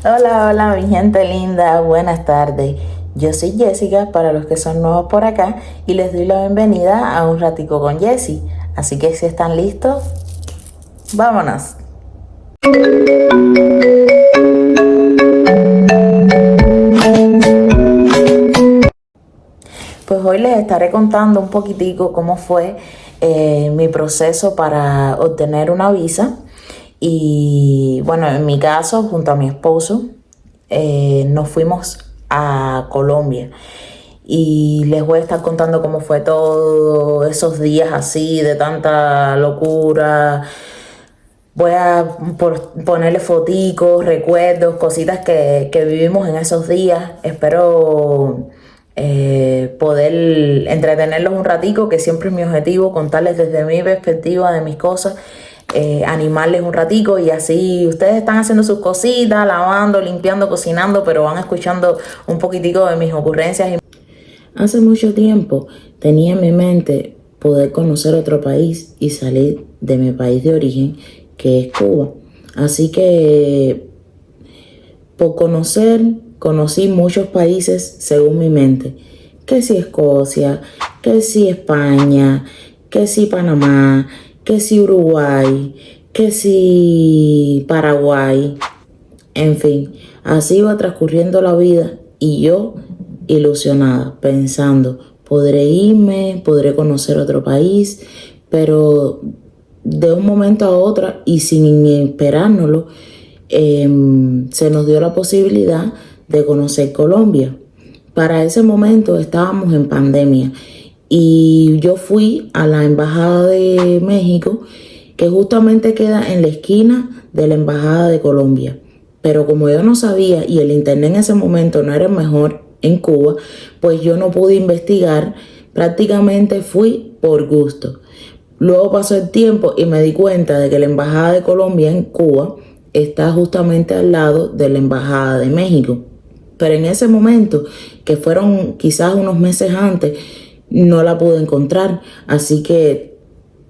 Hola, hola, mi gente linda, buenas tardes. Yo soy Jessica, para los que son nuevos por acá, y les doy la bienvenida a Un Ratico con Jessie. Así que si están listos, vámonos. Pues hoy les estaré contando un poquitico cómo fue mi proceso para obtener una visa. Y bueno, en mi caso, junto a mi esposo, nos fuimos a Colombia. Y les voy a estar contando cómo fue todo esos días así, de tanta locura. Voy a ponerle foticos, recuerdos, cositas que vivimos en esos días. Espero poder entretenerlos un ratico, que siempre es mi objetivo, contarles desde mi perspectiva de mis cosas, animarles un ratico, y así ustedes están haciendo sus cositas, lavando, limpiando, cocinando, pero van escuchando un poquitico de mis ocurrencias. Hace mucho tiempo tenía en mi mente poder conocer otro país y salir de mi país de origen, que es Cuba. Así que por conocer, conocí muchos países según mi mente. Que si Escocia, que si España, que si Panamá, que si Uruguay, que si Paraguay. En fin, así iba transcurriendo la vida y yo ilusionada, pensando, podré irme, podré conocer otro país, pero de un momento a otro y sin esperárnoslo, se nos dio la posibilidad de conocer Colombia. Para ese momento estábamos en pandemia y yo fui a la Embajada de México, que justamente queda en la esquina de la Embajada de Colombia. Pero como yo no sabía y el internet en ese momento no era el mejor en Cuba, pues yo no pude investigar, prácticamente fui por gusto. Luego pasó el tiempo y me di cuenta de que la Embajada de Colombia en Cuba está justamente al lado de la Embajada de México. Pero en ese momento, que fueron quizás unos meses antes, no la pude encontrar. Así que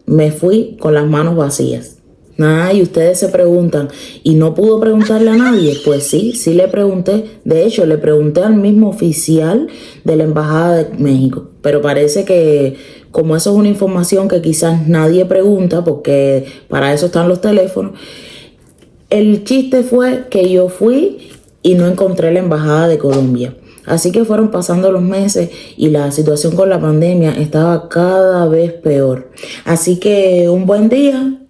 me fui con las manos vacías. Nada, y ustedes se preguntan, ¿y no pudo preguntarle a nadie? Pues sí, sí le pregunté. De hecho, le pregunté al mismo oficial de la Embajada de México. Pero parece que como eso es una información que quizás nadie pregunta, porque para eso están los teléfonos, el chiste fue que yo fui y no encontré la Embajada de Colombia. Así que fueron pasando los meses y la situación con la pandemia estaba cada vez peor. Así que un buen día,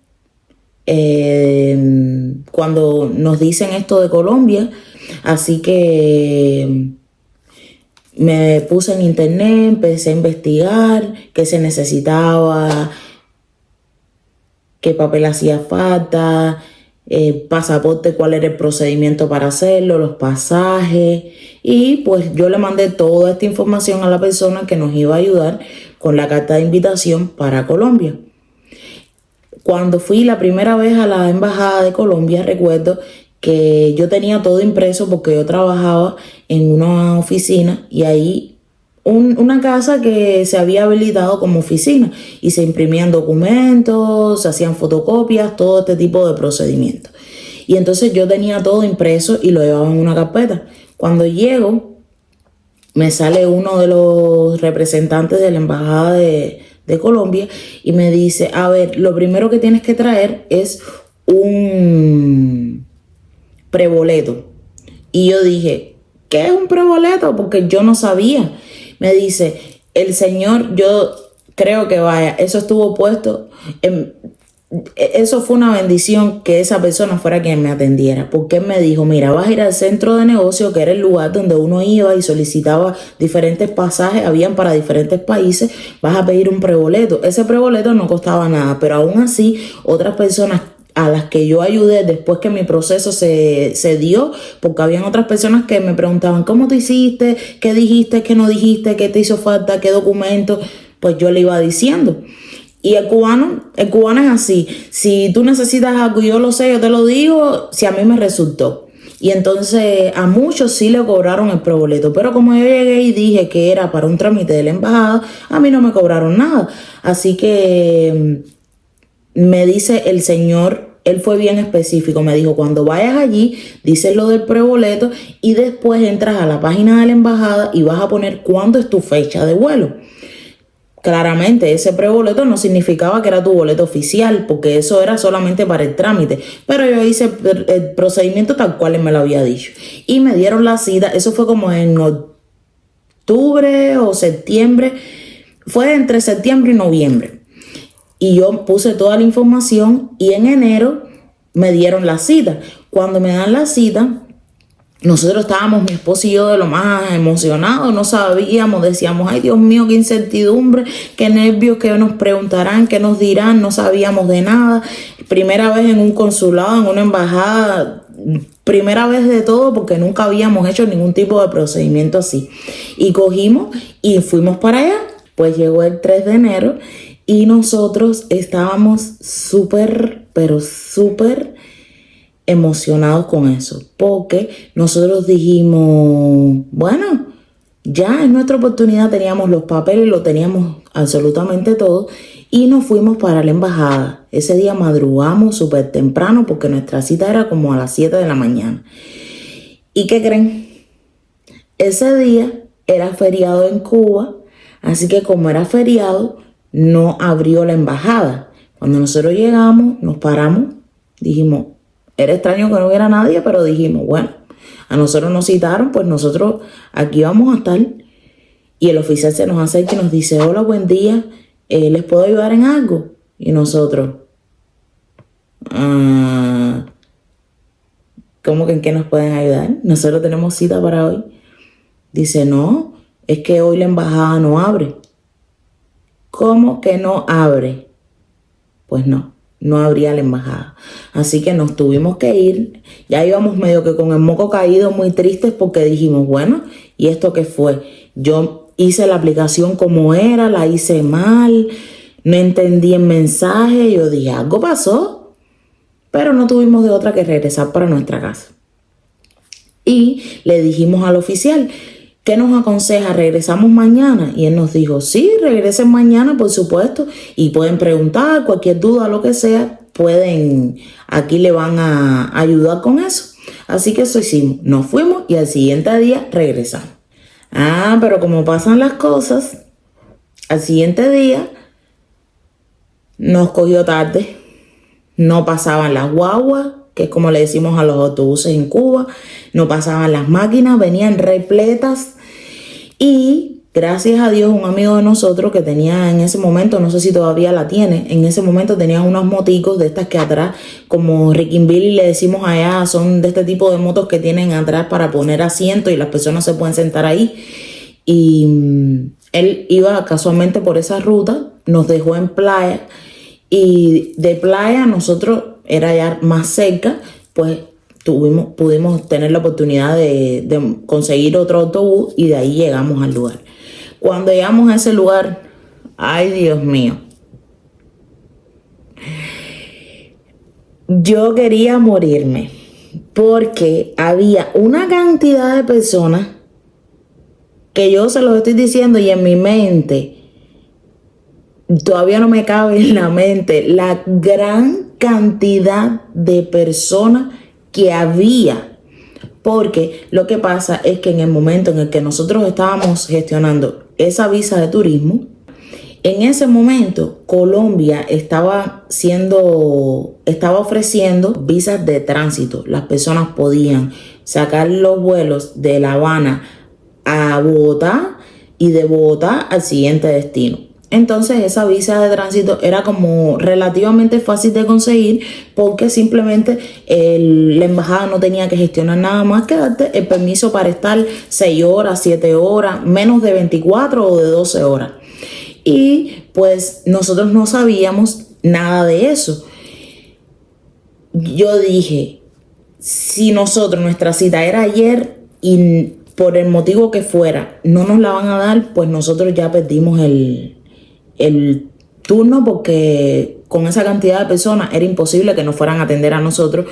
cuando nos dicen esto de Colombia, así que me puse en internet, empecé a investigar qué se necesitaba, qué papel hacía falta, pasaporte, cuál era el procedimiento para hacerlo, los pasajes. Y pues yo le mandé toda esta información a la persona que nos iba a ayudar con la carta de invitación para Colombia. Cuando fui la primera vez a la Embajada de Colombia, recuerdo que yo tenía todo impreso porque yo trabajaba en una oficina y ahí una casa que se había habilitado como oficina y se imprimían documentos, se hacían fotocopias, todo este tipo de procedimientos. Y entonces yo tenía todo impreso y lo llevaba en una carpeta. Cuando llego, me sale uno de los representantes de la Embajada de Colombia y me dice, a ver, lo primero que tienes que traer es un preboleto. Y yo dije, ¿qué es un preboleto? Porque yo no sabía. Me dice, el señor, yo creo que vaya, eso estuvo puesto en... Eso fue una bendición que esa persona fuera quien me atendiera, porque él me dijo, mira, vas a ir al centro de negocio, que era el lugar donde uno iba y solicitaba diferentes pasajes, habían para diferentes países, vas a pedir un preboleto. Ese preboleto no costaba nada, pero aún así otras personas a las que yo ayudé después que mi proceso se dio, porque habían otras personas que me preguntaban, ¿cómo te hiciste? ¿Qué dijiste? ¿Qué no dijiste? ¿Qué te hizo falta? ¿Qué documento? Pues yo le iba diciendo. Y el cubano es así. Si tú necesitas algo y yo lo sé, yo te lo digo, si a mí me resultó. Y entonces a muchos sí le cobraron el preboleto. Pero como yo llegué y dije que era para un trámite de la embajada, a mí no me cobraron nada. Así que me dice el señor él fue bien específico. Me dijo, cuando vayas allí, dices lo del preboleto y después entras a la página de la embajada y vas a poner cuándo es tu fecha de vuelo. Claramente ese preboleto no significaba que era tu boleto oficial, porque eso era solamente para el trámite. Pero yo hice el procedimiento tal cual él me lo había dicho. Y me dieron la cita, eso fue como en octubre o septiembre, fue entre septiembre y noviembre. Y yo puse toda la información y en enero me dieron la cita. Cuando me dan la cita, nosotros estábamos, mi esposo y yo, de lo más emocionados, no sabíamos, decíamos, ay Dios mío, qué incertidumbre, qué nervios, qué nos preguntarán, qué nos dirán, no sabíamos de nada. Primera vez en un consulado, en una embajada, primera vez de todo porque nunca habíamos hecho ningún tipo de procedimiento así. Y cogimos y fuimos para allá. Pues llegó el 3 de enero y nosotros estábamos súper, pero súper emocionados con eso, porque nosotros dijimos, bueno, ya es nuestra oportunidad, teníamos los papeles, lo teníamos absolutamente todo y nos fuimos para la embajada. Ese día madrugamos súper temprano porque nuestra cita era como a las 7 de la mañana. ¿Y qué creen? Ese día era feriado en Cuba, así que como era feriado, no abrió la embajada. Cuando nosotros llegamos, nos paramos, dijimos, era extraño que no hubiera nadie, pero dijimos, bueno, a nosotros nos citaron, pues nosotros aquí vamos a estar. Y el oficial se nos acerca y nos dice, hola, buen día, ¿les puedo ayudar en algo? Y nosotros, ¿cómo que en qué nos pueden ayudar? Nosotros tenemos cita para hoy. Dice, no, es que hoy la embajada no abre. ¿Cómo que no abre? Pues no abría la embajada. Así que nos tuvimos que ir. Ya íbamos medio que con el moco caído, muy tristes porque dijimos, bueno, ¿y esto qué fue? Yo hice la aplicación como era, la hice mal, no entendí el mensaje. Yo dije, algo pasó, pero no tuvimos de otra que regresar para nuestra casa. Y le dijimos al oficial, ¿qué nos aconseja? ¿Regresamos mañana? Y él nos dijo, sí, regresen mañana, por supuesto. Y pueden preguntar, cualquier duda, lo que sea, aquí le van a ayudar con eso. Así que eso hicimos. Nos fuimos y al siguiente día regresamos. Pero como pasan las cosas, al siguiente día nos cogió tarde. No pasaban las guaguas, que es como le decimos a los autobuses en Cuba, no pasaban las máquinas, venían repletas y gracias a Dios un amigo de nosotros que tenía en ese momento, no sé si todavía la tiene, en ese momento tenía unos moticos de estas que atrás, como Rickinbilly le decimos allá, son de este tipo de motos que tienen atrás para poner asiento y las personas se pueden sentar ahí. Y él iba casualmente por esa ruta, nos dejó en playa y de playa nosotros era ya más cerca, pues pudimos tener la oportunidad de conseguir otro autobús y de ahí llegamos al lugar. Cuando llegamos a ese lugar, ay Dios mío, yo quería morirme porque había una cantidad de personas que yo se los estoy diciendo y en mi mente todavía no me cabe en la mente la gran cantidad de personas que había. Porque lo que pasa es que en el momento en el que nosotros estábamos gestionando esa visa de turismo, en ese momento Colombia estaba ofreciendo visas de tránsito. Las personas podían sacar los vuelos de La Habana a Bogotá y de Bogotá al siguiente destino. Entonces esa visa de tránsito era como relativamente fácil de conseguir porque simplemente la embajada no tenía que gestionar nada más que darte el permiso para estar 6 horas, 7 horas, menos de 24 o de 12 horas. Y pues nosotros no sabíamos nada de eso. Yo dije, si nuestra cita era ayer y por el motivo que fuera no nos la van a dar, pues nosotros ya perdimos el turno porque con esa cantidad de personas era imposible que nos fueran a atender a nosotros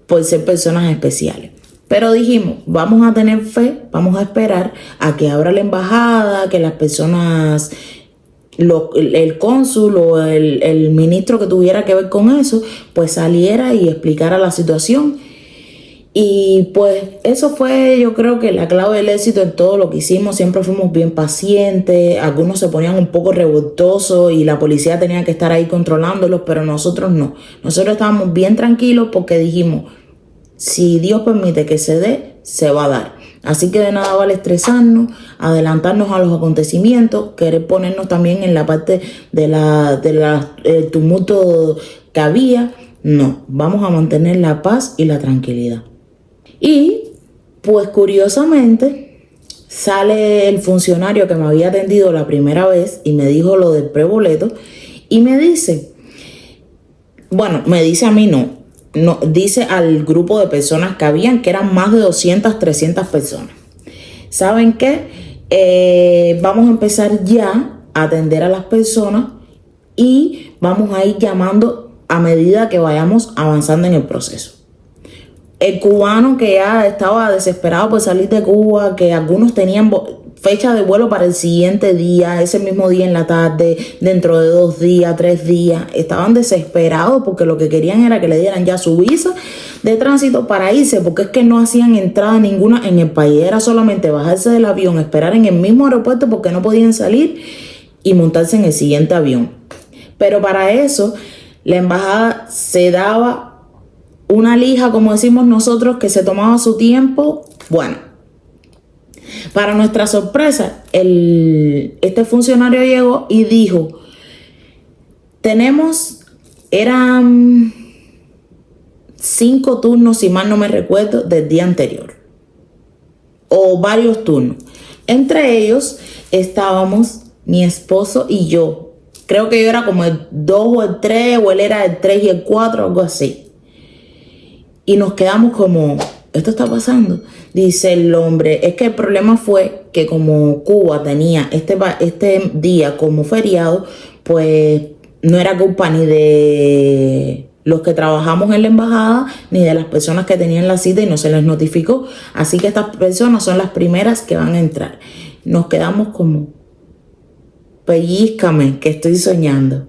por ser personas especiales. Pero dijimos, vamos a tener fe, vamos a esperar a que abra la embajada, que las personas el cónsul o el ministro que tuviera que ver con eso, pues saliera y explicara la situación. Y pues eso fue, yo creo que la clave del éxito en todo lo que hicimos. Siempre fuimos bien pacientes, algunos se ponían un poco revoltosos y la policía tenía que estar ahí controlándolos, pero nosotros no. Nosotros estábamos bien tranquilos porque dijimos, si Dios permite que se dé, se va a dar. Así que de nada vale estresarnos, adelantarnos a los acontecimientos, querer ponernos también en la parte del tumulto que había. No, vamos a mantener la paz y la tranquilidad. Y pues curiosamente sale el funcionario que me había atendido la primera vez y me dijo lo del preboleto y me dice, bueno, me dice a mí no, dice al grupo de personas que habían, que eran más de 200, 300 personas. ¿Saben qué? Vamos a empezar ya a atender a las personas y vamos a ir llamando a medida que vayamos avanzando en el proceso. El cubano que ya estaba desesperado por salir de Cuba, que algunos tenían fecha de vuelo para el siguiente día, ese mismo día en la tarde, dentro de 2 días, 3 días, estaban desesperados porque lo que querían era que le dieran ya su visa de tránsito para irse, porque es que no hacían entrada ninguna en el país, era solamente bajarse del avión, esperar en el mismo aeropuerto porque no podían salir y montarse en el siguiente avión. Pero para eso la embajada se daba una lija, como decimos nosotros, que se tomaba su tiempo. Bueno, para nuestra sorpresa, este funcionario llegó y dijo, eran 5 turnos, si mal no me recuerdo, del día anterior, o varios turnos. Entre ellos estábamos mi esposo y yo. Creo que yo era como el 2 o el 3, o él era el 3 y el 4, algo así. Y nos quedamos como, ¿esto está pasando? Dice el hombre, es que el problema fue que como Cuba tenía este día como feriado, pues no era culpa ni de los que trabajamos en la embajada, ni de las personas que tenían la cita y no se les notificó. Así que estas personas son las primeras que van a entrar. Nos quedamos como, pellízcame, que estoy soñando.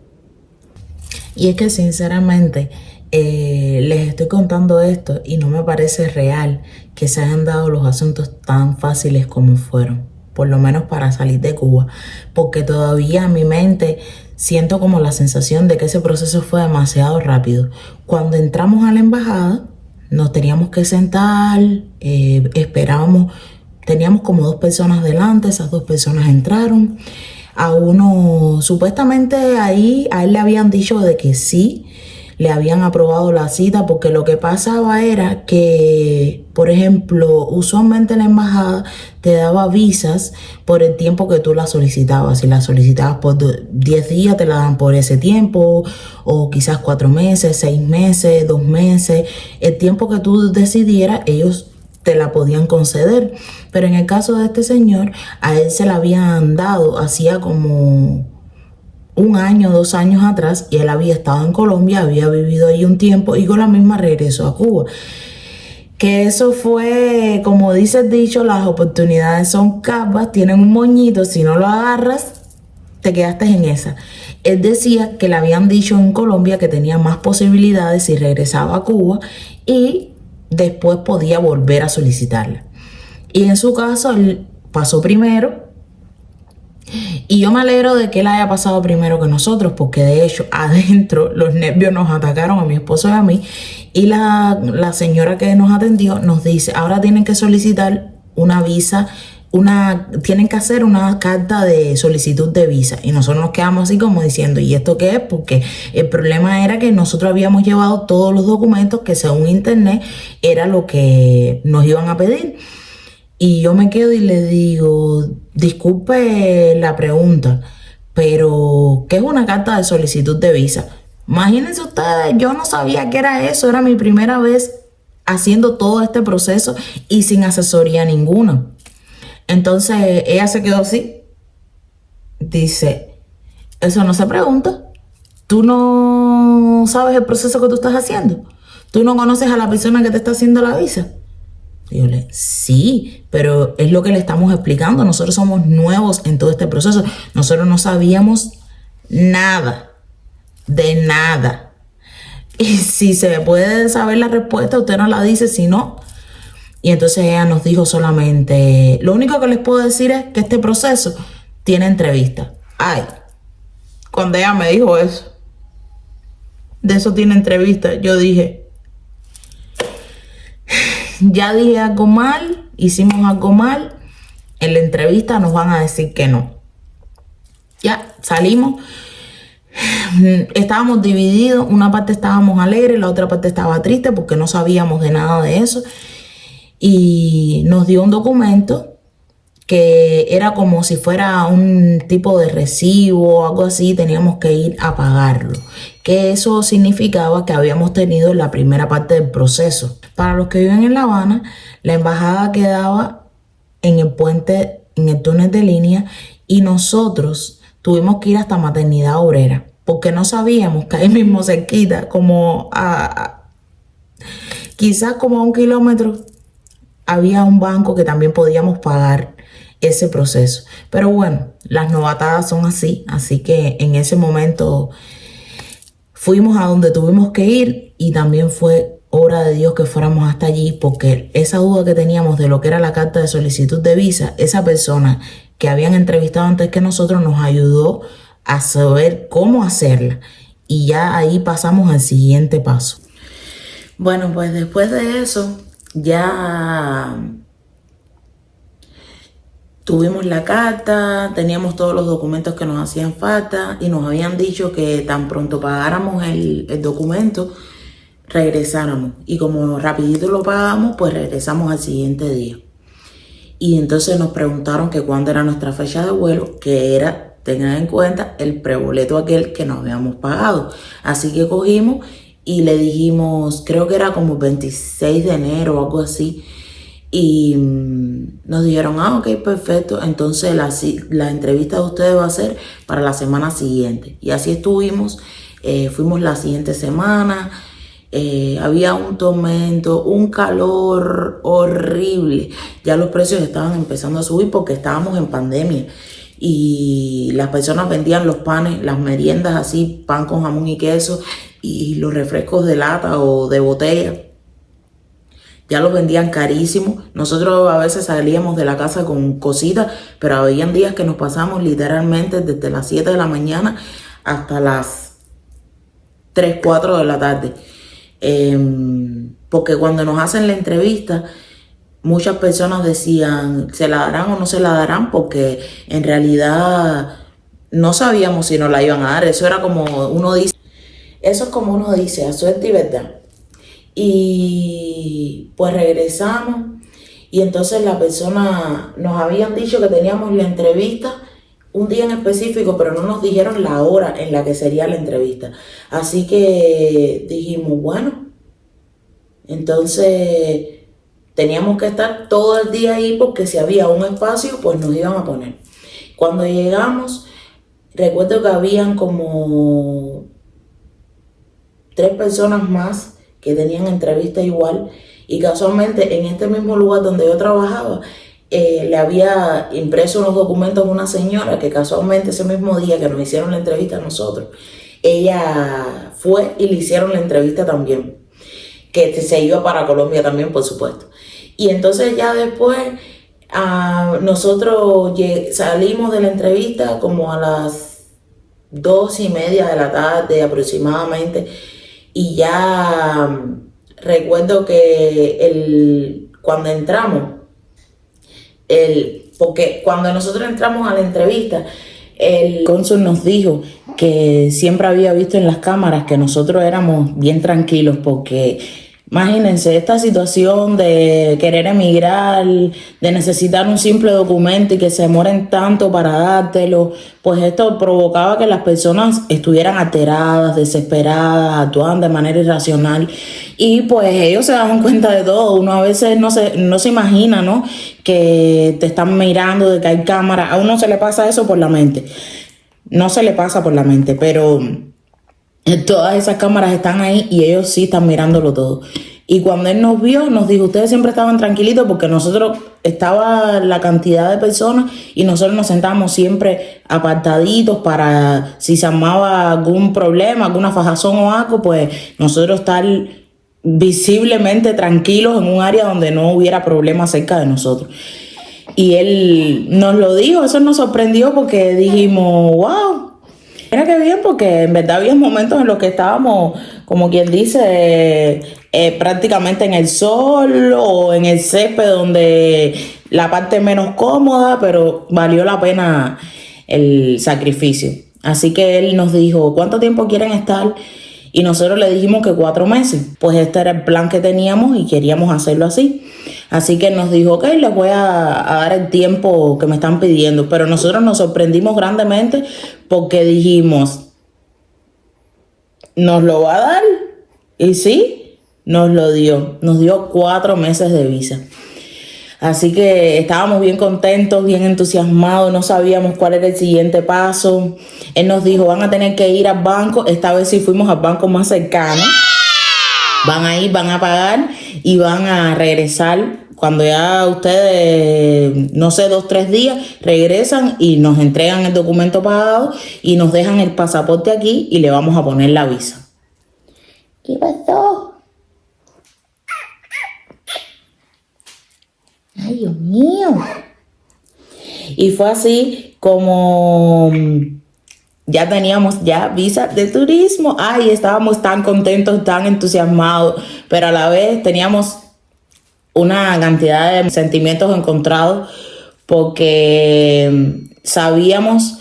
Y es que sinceramente les estoy contando esto y no me parece real que se hayan dado los asuntos tan fáciles como fueron, por lo menos para salir de Cuba, porque todavía en mi mente siento como la sensación de que ese proceso fue demasiado rápido. Cuando entramos a la embajada nos teníamos que sentar, esperábamos, teníamos como 2 personas delante, esas 2 personas entraron. A uno, supuestamente ahí, a él le habían dicho de que sí, le habían aprobado la cita, porque lo que pasaba era que, por ejemplo, usualmente la embajada te daba visas por el tiempo que tú la solicitabas. Si la solicitabas por 10 días, te la dan por ese tiempo, o quizás 4 meses, 6 meses, 2 meses. El tiempo que tú decidieras, ellos te la podían conceder. Pero en el caso de este señor, a él se la habían dado hacía como 1 año, 2 años atrás, y él había estado en Colombia, había vivido ahí un tiempo y con la misma regresó a Cuba. Que eso fue, como dice el dicho, las oportunidades son curvas, tienen un moñito, si no lo agarras, te quedaste en esa. Él decía que le habían dicho en Colombia que tenía más posibilidades si regresaba a Cuba y después podía volver a solicitarla. Y en su caso, él pasó primero. Y yo me alegro de que él haya pasado primero que nosotros, porque de hecho adentro los nervios nos atacaron a mi esposo y a mí. Y la señora que nos atendió nos dice, ahora tienen que solicitar una visa, tienen que hacer una carta de solicitud de visa. Y nosotros nos quedamos así como diciendo, ¿y esto qué es? Porque el problema era que nosotros habíamos llevado todos los documentos que según internet era lo que nos iban a pedir. Y yo me quedo y le digo, disculpe la pregunta, pero ¿qué es una carta de solicitud de visa? Imagínense ustedes, yo no sabía qué era eso, era mi primera vez haciendo todo este proceso y sin asesoría ninguna. Entonces ella se quedó así, dice, eso no se pregunta, tú no sabes el proceso que tú estás haciendo, tú no conoces a la persona que te está haciendo la visa. Y yo sí, pero es lo que le estamos explicando. Nosotros somos nuevos en todo este proceso. Nosotros no sabíamos nada, de nada. Y si se puede saber la respuesta, usted nos la dice, si no. Y entonces ella nos dijo solamente, lo único que les puedo decir es que este proceso tiene entrevista. Ay, cuando ella me dijo eso, de eso tiene entrevista, yo dije, ya dije algo mal, hicimos algo mal, en la entrevista nos van a decir que no. Ya salimos, estábamos divididos, una parte estábamos alegres, la otra parte estaba triste porque no sabíamos de nada de eso. Y nos dio un documento que era como si fuera un tipo de recibo o algo así, teníamos que ir a pagarlo. Que eso significaba que habíamos tenido la primera parte del proceso. Para los que viven en La Habana, la embajada quedaba en el puente, en el túnel de línea, y nosotros tuvimos que ir hasta Maternidad Obrera, porque no sabíamos que ahí mismo cerquita, como quizás como a 1 kilómetro, había un banco que también podíamos pagar ese proceso. Pero bueno, las novatadas son así que en ese momento fuimos a donde tuvimos que ir y también fue obra de Dios que fuéramos hasta allí, porque esa duda que teníamos de lo que era la carta de solicitud de visa, esa persona que habían entrevistado antes que nosotros nos ayudó a saber cómo hacerla y ya ahí pasamos al siguiente paso. Bueno, pues después de eso ya tuvimos la carta, teníamos todos los documentos que nos hacían falta y nos habían dicho que tan pronto pagáramos el documento, regresáramos. Y como rapidito lo pagamos, pues regresamos al siguiente día. Y entonces nos preguntaron que cuándo era nuestra fecha de vuelo, que era, tengan en cuenta, el preboleto aquel que nos habíamos pagado. Así que cogimos y le dijimos, creo que era como 26 de enero o algo así. Y nos dijeron, ok, perfecto. Entonces la entrevista de ustedes va a ser para la semana siguiente. Y así estuvimos. Fuimos la siguiente semana. Había un tormento, un calor horrible. Ya los precios estaban empezando a subir porque estábamos en pandemia. Y las personas vendían los panes, las meriendas así, pan con jamón y queso, y los refrescos de lata o de botella. Ya los vendían carísimos. Nosotros a veces salíamos de la casa con cositas, pero habían días que nos pasamos literalmente desde las 7 de la mañana hasta las 3, 4 de la tarde. Porque cuando nos hacen la entrevista, muchas personas decían, ¿se la darán o no se la darán? Porque en realidad no sabíamos si nos la iban a dar. Eso era como uno dice, eso es como uno dice, a suerte y verdad. Y pues regresamos y entonces la persona, nos habían dicho que teníamos la entrevista un día en específico, pero no nos dijeron la hora en la que sería la entrevista. Así que dijimos, bueno, entonces teníamos que estar todo el día ahí porque si había un espacio, pues nos iban a poner. Cuando llegamos, recuerdo que habían como 3 personas más que tenían entrevista igual, y casualmente en este mismo lugar donde yo trabajaba, le había impreso unos documentos a una señora que casualmente ese mismo día que nos hicieron la entrevista a nosotros, ella fue y le hicieron la entrevista también, que se iba para Colombia también, por supuesto. Y entonces ya después nosotros salimos de la entrevista como a las 2:30 de la tarde aproximadamente. Y ya recuerdo que cuando entramos, porque cuando nosotros entramos a la entrevista, el cónsul nos dijo que siempre había visto en las cámaras que nosotros éramos bien tranquilos porque imagínense esta situación de querer emigrar, de necesitar un simple documento y que se demoren tanto para dártelo, pues esto provocaba que las personas estuvieran alteradas, desesperadas, actuaban de manera irracional y pues ellos se daban cuenta de todo. Uno a veces no se imagina, ¿no?, que te están mirando, de que hay cámaras. A uno se le pasa eso por la mente, no se le pasa por la mente, pero todas esas cámaras están ahí y ellos sí están mirándolo todo. Y cuando él nos vio, nos dijo, ustedes siempre estaban tranquilitos porque nosotros estaba la cantidad de personas y nosotros nos sentábamos siempre apartaditos para si se armaba algún problema, alguna fajazón o algo, pues nosotros estar visiblemente tranquilos en un área donde no hubiera problema cerca de nosotros. Y él nos lo dijo, eso nos sorprendió porque dijimos, wow. Mira qué bien, porque en verdad había momentos en los que estábamos, como quien dice, prácticamente en el sol o en el césped, donde la parte menos cómoda, pero valió la pena el sacrificio. Así que él nos dijo, ¿cuánto tiempo quieren estar? Y nosotros le dijimos que 4 meses. Pues este era el plan que teníamos y queríamos hacerlo así. Así que nos dijo, ok, les voy a dar el tiempo que me están pidiendo. Pero nosotros nos sorprendimos grandemente porque dijimos, ¿nos lo va a dar? Y sí, nos lo dio. Nos dio 4 meses de visa. Así que estábamos bien contentos, bien entusiasmados, no sabíamos cuál era el siguiente paso. Él nos dijo, van a tener que ir al banco. Esta vez sí fuimos al banco más cercano. Van a ir, van a pagar y van a regresar. Cuando ya ustedes, no sé, 2, 3 días, regresan y nos entregan el documento pagado y nos dejan el pasaporte aquí y le vamos a poner la visa. ¿Qué pasó? ¡Ay, Dios mío! Y fue así como ya teníamos ya visa de turismo. Ay, estábamos tan contentos, tan entusiasmados, pero a la vez teníamos una cantidad de sentimientos encontrados porque sabíamos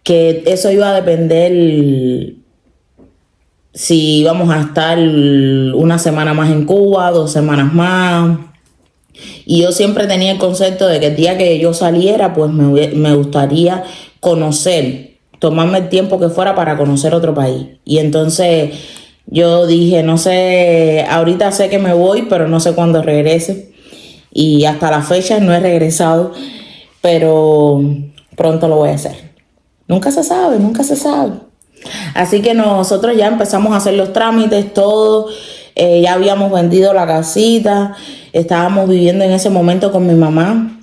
que eso iba a depender si íbamos a estar una semana más en Cuba, 2 semanas más. Y yo siempre tenía el concepto de que el día que yo saliera, pues me gustaría conocer, tomarme el tiempo que fuera para conocer otro país. Y entonces yo dije, no sé, ahorita sé que me voy, pero no sé cuándo regrese. Y hasta la fecha no he regresado, pero pronto lo voy a hacer. Nunca se sabe, nunca se sabe. Así que nosotros ya empezamos a hacer los trámites, todo. Ya habíamos vendido la casita, estábamos viviendo en ese momento con mi mamá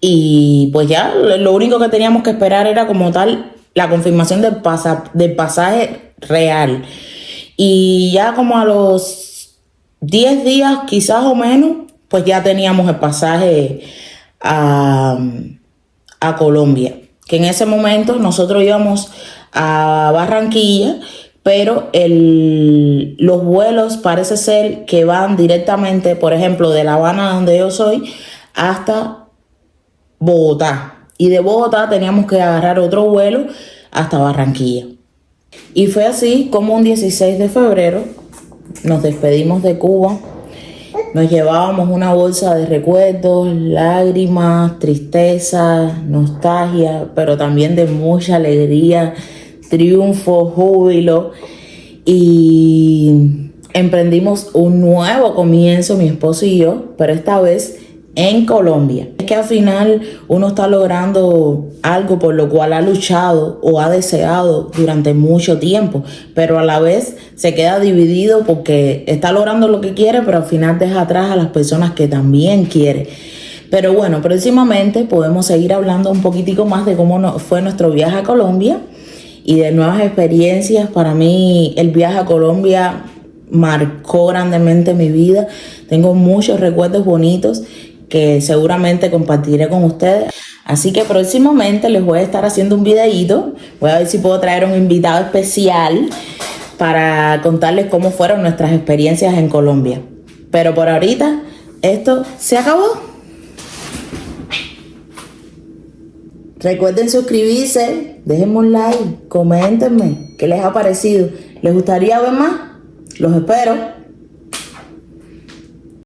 y pues ya lo único que teníamos que esperar era como tal la confirmación del pasaje real. Y ya como a los 10 días quizás o menos, pues ya teníamos el pasaje a Colombia, que en ese momento nosotros íbamos a Barranquilla, pero los vuelos parece ser que van directamente, por ejemplo, de La Habana, donde yo soy, hasta Bogotá. Y de Bogotá teníamos que agarrar otro vuelo hasta Barranquilla. Y fue así como un 16 de febrero nos despedimos de Cuba. Nos llevábamos una bolsa de recuerdos, lágrimas, tristeza, nostalgia, pero también de mucha alegría, triunfo, júbilo, y emprendimos un nuevo comienzo, mi esposo y yo, pero esta vez en Colombia. Es que al final uno está logrando algo por lo cual ha luchado o ha deseado durante mucho tiempo, pero a la vez se queda dividido porque está logrando lo que quiere, pero al final deja atrás a las personas que también quiere. Pero bueno, próximamente podemos seguir hablando un poquitico más de cómo fue nuestro viaje a Colombia y de nuevas experiencias. Para mí el viaje a Colombia marcó grandemente mi vida. Tengo muchos recuerdos bonitos que seguramente compartiré con ustedes. Así que próximamente les voy a estar haciendo un videíto. Voy a ver si puedo traer un invitado especial para contarles cómo fueron nuestras experiencias en Colombia. Pero por ahorita esto se acabó. Recuerden suscribirse, déjenme un like, coméntenme qué les ha parecido. ¿Les gustaría ver más? Los espero.